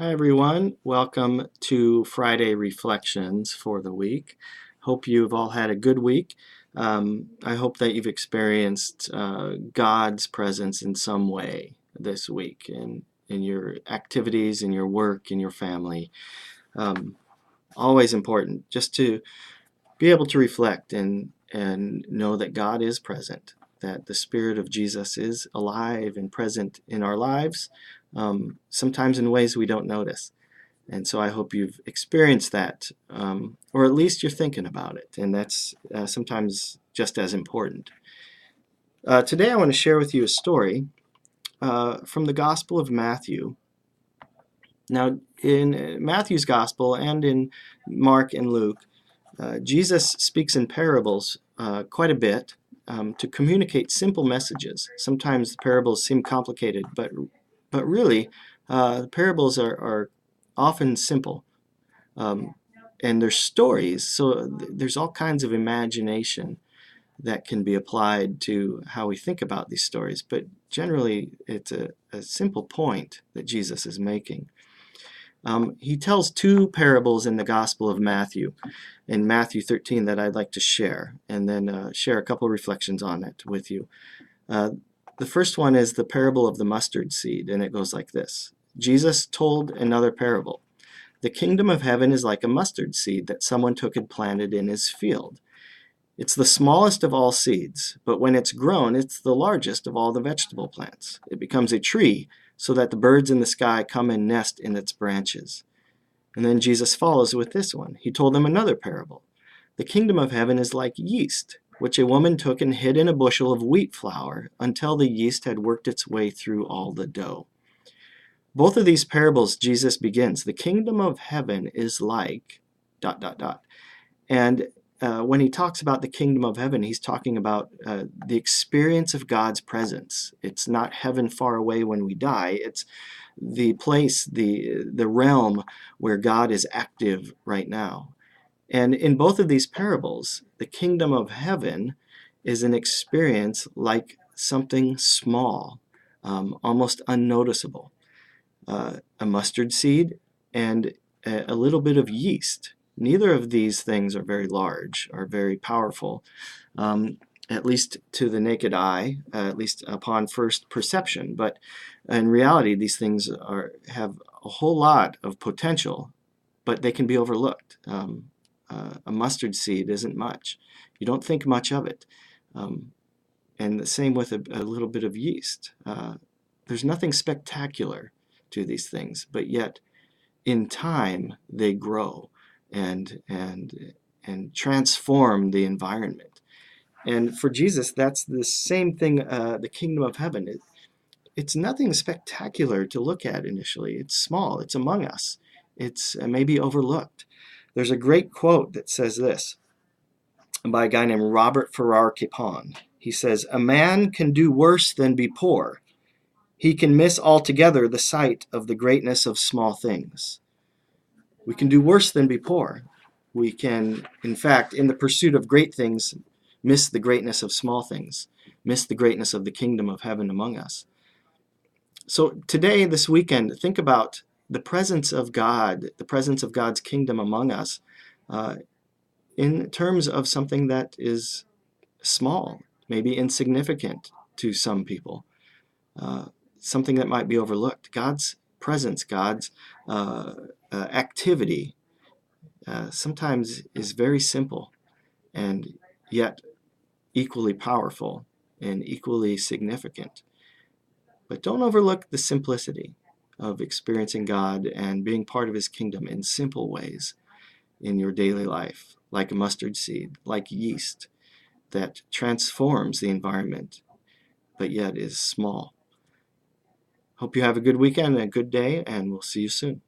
Hi, everyone. Welcome to Friday Reflections for the week. Hope you've all had a good week. I hope that you've experienced God's presence in some way this week in your activities, in your work, in your family. Always important just to be able to reflect and know that God is present, that the Spirit of Jesus is alive and present in our lives, sometimes in ways we don't notice. And so I hope you've experienced that, or at least you're thinking about it, and that's sometimes just as important. Today I want to share with you a story from the Gospel of Matthew. Now, in Matthew's Gospel and in Mark and Luke, Jesus speaks in parables quite a bit to communicate simple messages. Sometimes the parables seem complicated, but really, the parables are often simple. And they're stories, so there's all kinds of imagination that can be applied to how we think about these stories. But generally, it's a simple point that Jesus is making. He tells two parables in the Gospel of Matthew, in Matthew 13, that I'd like to share, and then share a couple reflections on it with you. The first one is the parable of the mustard seed, and it goes like this. Jesus told another parable. The kingdom of heaven is like a mustard seed that someone took and planted in his field. It's the smallest of all seeds, but when it's grown, it's the largest of all the vegetable plants. It becomes a tree, so that the birds in the sky come and nest in its branches. And then Jesus follows with this one. He told them another parable. The kingdom of heaven is like yeast, which a woman took and hid in a bushel of wheat flour until the yeast had worked its way through all the dough. Both of these parables, Jesus begins, the kingdom of heaven is like ... And when he talks about the kingdom of heaven, he's talking about the experience of God's presence. It's not heaven far away when we die. It's the place, the realm where God is active right now. And in both of these parables, the kingdom of heaven is an experience like something small, almost unnoticeable. A mustard seed and a little bit of yeast. Neither of these things are very large or very powerful, at least to the naked eye, at least upon first perception. But in reality, these things have a whole lot of potential, but they can be overlooked. A mustard seed isn't much. You don't think much of it. And the same with a little bit of yeast. There's nothing spectacular to these things, but yet in time they grow and transform the environment. And for Jesus, that's the same thing. The kingdom of heaven, it's nothing spectacular to look at initially. It's small. It's among us. It's maybe overlooked. There's a great quote that says this by a guy named Robert Farrar Capon. He says, "A man can do worse than be poor. He can miss altogether the sight of the greatness of small things." We can do worse than be poor. We can, in fact, in the pursuit of great things, miss the greatness of small things, miss the greatness of the kingdom of heaven among us. So today, this weekend, think about the presence of God, the presence of God's kingdom among us, in terms of something that is small, maybe insignificant to some people, something that might be overlooked. God's presence, God's activity sometimes is very simple and yet equally powerful and equally significant. But don't overlook the simplicity of experiencing God and being part of his kingdom in simple ways in your daily life, like a mustard seed, like yeast that transforms the environment, but yet is small. Hope you have a good weekend and a good day, and we'll see you soon.